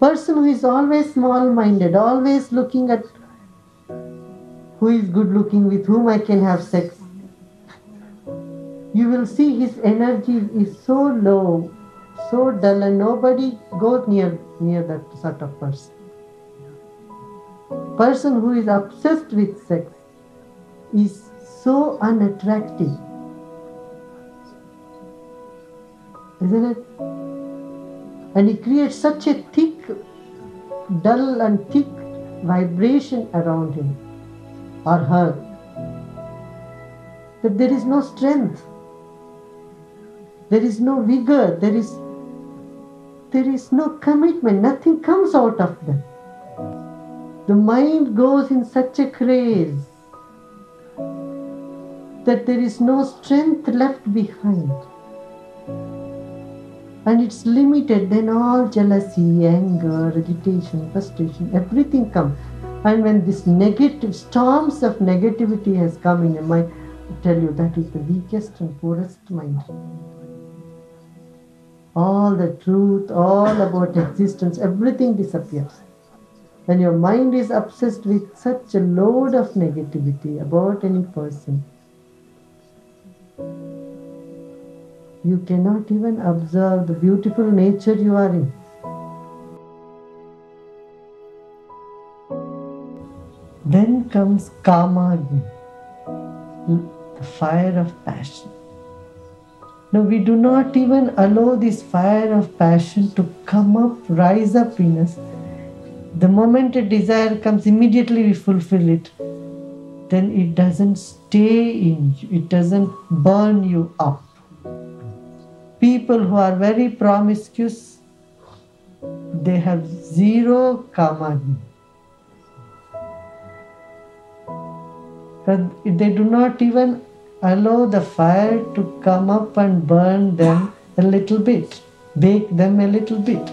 Person who is always small-minded, always looking at who is good-looking, with whom I can have sex, you will see his energy is so low, so dull, and nobody goes near that sort of person. Person who is obsessed with sex is so unattractive, isn't it? And he creates such a thick, dull and thick vibration around him or her that there is no strength, there is no vigor, there is no commitment, nothing comes out of them. The mind goes in such a craze that there is no strength left behind. And it's limited, then all jealousy, anger, agitation, frustration, everything comes. And when this negative, storms of negativity has come in your mind, I tell you, that is the weakest and poorest mind. All the truth, all about existence, everything disappears. When your mind is obsessed with such a load of negativity about any person, you cannot even observe the beautiful nature you are in. Then comes Kaamagni, the fire of passion. Now we do not even allow this fire of passion to come up, rise up in us. The moment a desire comes, immediately we fulfill it. Then it doesn't stay in you, it doesn't burn you up. People who are very promiscuous, they have zero Kaamagni. But they do not even allow the fire to come up and burn them a little bit, bake them a little bit.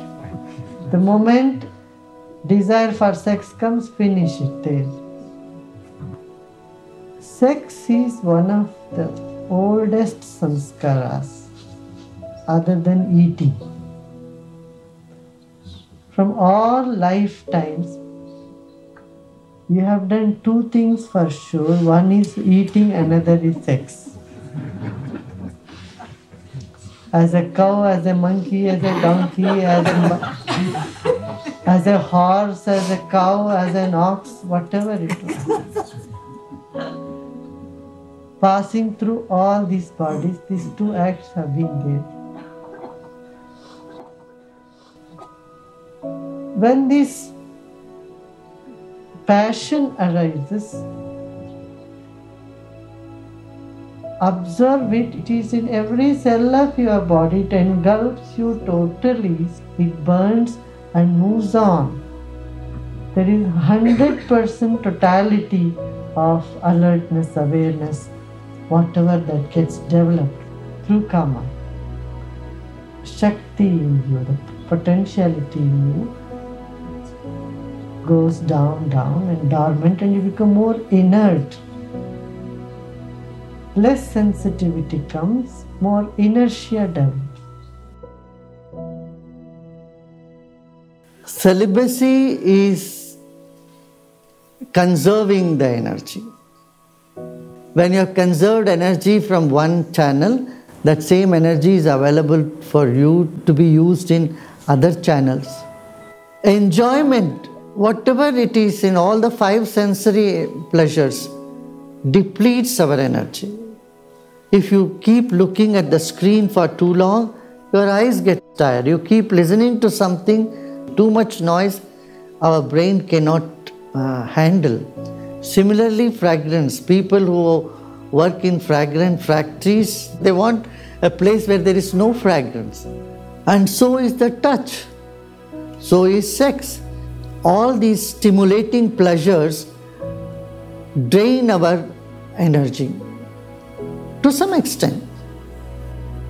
The moment desire for sex comes, finish it there. Sex is one of the oldest sanskaras, other than eating. From all lifetimes, you have done two things for sure. One is eating, another is sex. As a cow, as a monkey, as a donkey, as a horse, as a cow, as an ox, whatever it was. Passing through all these bodies, these two acts have been there. When this passion arises, observe it. It is in every cell of your body. It engulfs you totally. It burns and moves on. There is 100% totality of alertness, awareness, whatever that gets developed through Kama. Shakti in you, the potentiality in you goes down and dormant, and you become more inert. Less sensitivity comes, more inertia develops. Celibacy is conserving the energy. When you have conserved energy from one channel, that same energy is available for you to be used in other channels. Enjoyment, whatever it is in all the 5 sensory pleasures, depletes our energy. If you keep looking at the screen for too long, your eyes get tired. You keep listening to something, too much noise, our brain cannot handle. Similarly, fragrance. People who work in fragrance factories, they want a place where there is no fragrance. And so is the touch. So is sex. All these stimulating pleasures drain our energy to some extent.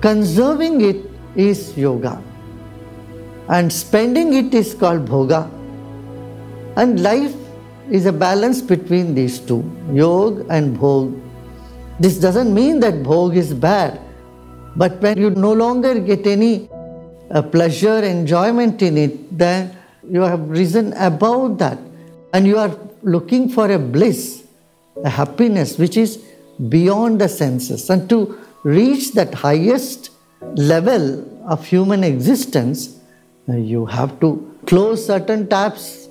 Conserving it is yoga, and spending it is called bhoga. And life is a balance between these two, yoga and bhog. This doesn't mean that bhog is bad, but when you no longer get any a pleasure, enjoyment in it, then you have risen above that and you are looking for a bliss, a happiness which is beyond the senses. And to reach that highest level of human existence, you have to close certain taps.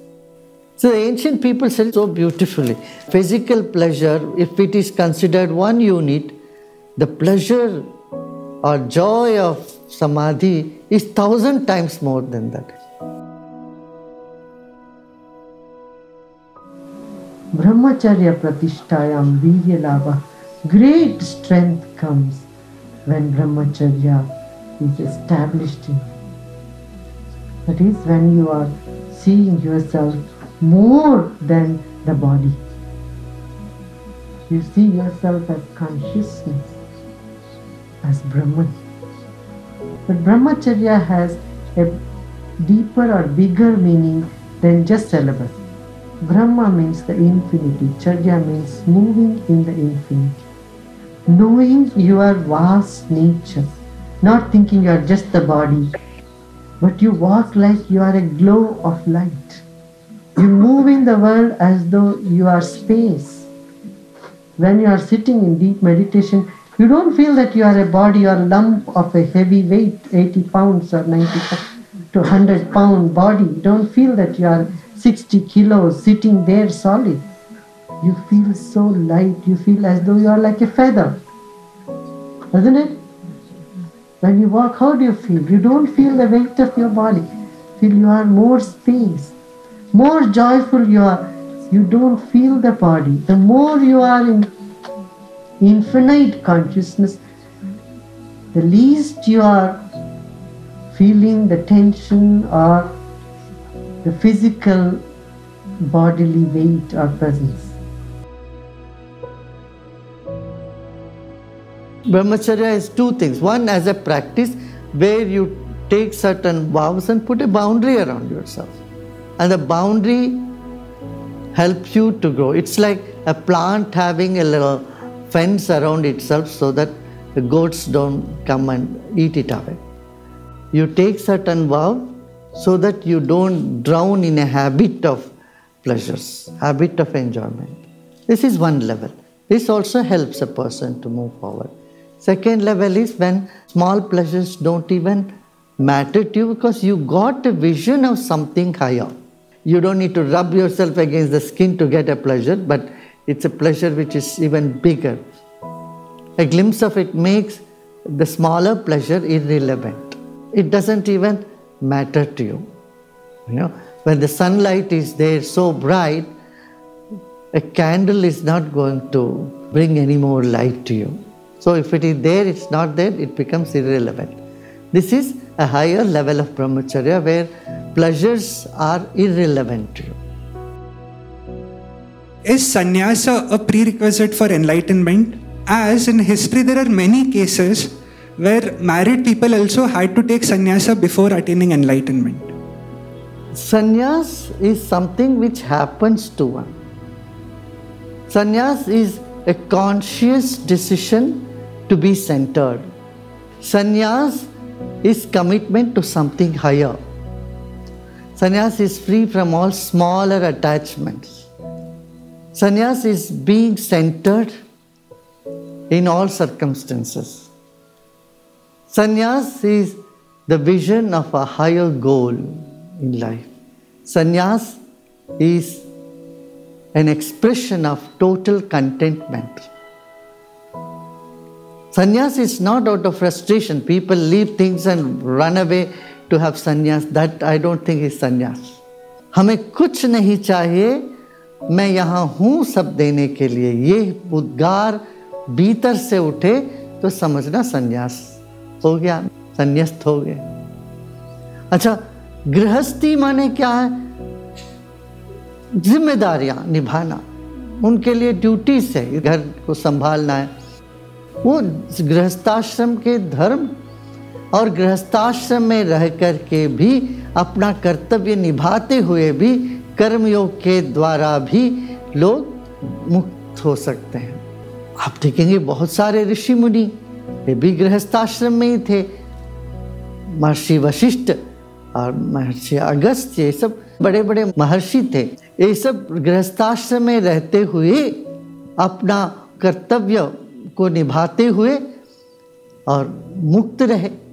So the ancient people said so beautifully, physical pleasure, if it is considered one unit, the pleasure or joy of samadhi is 1,000 times more than that. Brahmacharya pratishtayam virya labha. Great strength comes when brahmacharya is established in you. That is when you are seeing yourself more than the body. You see yourself as consciousness, as Brahman. But brahmacharya has a deeper or bigger meaning than just celibacy. Brahma means the infinity, Charya means moving in the infinity. Knowing your vast nature, not thinking you are just the body, but you walk like you are a glow of light. You move in the world as though you are space. When you are sitting in deep meditation, you don't feel that you are a body or lump of a heavy weight, 80 pounds or 90 to 100 pound body. You don't feel that you are 60 kilos sitting there solid. You feel so light, you feel as though you are like a feather. Isn't it? When you walk, how do you feel? You don't feel the weight of your body. Feel you are more space. More joyful you are, you don't feel the body. The more you are in infinite consciousness, the least you are feeling the tension or the physical bodily weight or presence. Brahmacharya is two things. One, as a practice where you take certain vows and put a boundary around yourself. And the boundary helps you to grow. It's like a plant having a little fence around itself so that the goats don't come and eat it away. You take certain vow so that you don't drown in a habit of pleasures, habit of enjoyment. This is one level. This also helps a person to move forward. Second level is when small pleasures don't even matter to you because you got a vision of something higher. You don't need to rub yourself against the skin to get a pleasure, but it's a pleasure which is even bigger. A glimpse of it makes the smaller pleasure irrelevant. It doesn't even matter to you. You know, when the sunlight is there so bright, a candle is not going to bring any more light to you. So if it is there, it's not there, it becomes irrelevant. This is a higher level of brahmacharya where pleasures are irrelevant to you. Is sannyasa a prerequisite for enlightenment? As in history there are many cases where married people also had to take sannyasa before attaining enlightenment. Sannyas is something which happens to one. Sannyas is a conscious decision to be centered. Sannyas is commitment to something higher. Sannyas is free from all smaller attachments. Sannyas is being centered in all circumstances. Sannyas is the vision of a higher goal in life. Sannyas is an expression of total contentment. Sannyas is not out of frustration. People leave things and run away to have sannyas. That I don't think is sannyas. हमें कुछ नहीं चाहिए, मैं यहाँ हूँ सब देने के लिए. ये उद्गार भीतर से उठे तो समझना संन्यास हो गया, संन्यास्त हो गए. अच्छा, गृहस्थी माने क्या है? जिम्मेदारियां निभाना, उनके लिए ड्यूटीज है, घर को संभालना है. वो गृहस्थाश्रम के धर्म और गृहस्थाश्रम में रह कर के भी अपना कर्तव्य निभाते हुए भी कर्मयोग के द्वारा भी लोग मुक्त हो सकते हैं. आप देखेंगे बहुत सारे ऋषि मुनि ये भी गृहस्थाश्रम में ही थे. महर्षि वशिष्ठ और महर्षि अगस्त्य, ये सब बड़े बड़े महर्षि थे। ये सब गृहस्थाश्रम में रहते हुए अपना कर्तव्य को निभाते हुए और मुक्त रहे।